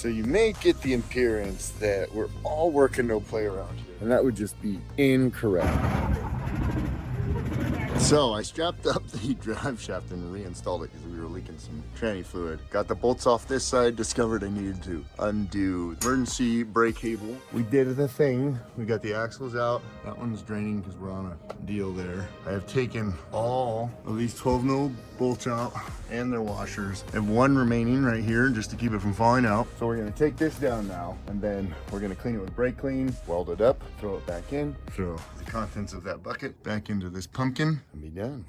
So you may get the appearance that we're all working no play around here, and that would just be incorrect. So I strapped up the drive shaft and reinstalled it because we were leaking some tranny fluid. Got the bolts off this side, discovered I needed to undo emergency brake cable. We did the thing. We got the axles out. That one's draining because we're on a deal there. I have taken all of these 12 mil bolts out and their washers. I have one remaining right here just to keep it from falling out. So we're gonna take this down now, and then we're gonna clean it with brake clean, weld it up, throw it back in, throw the contents of that bucket back into this pumpkin, and be done.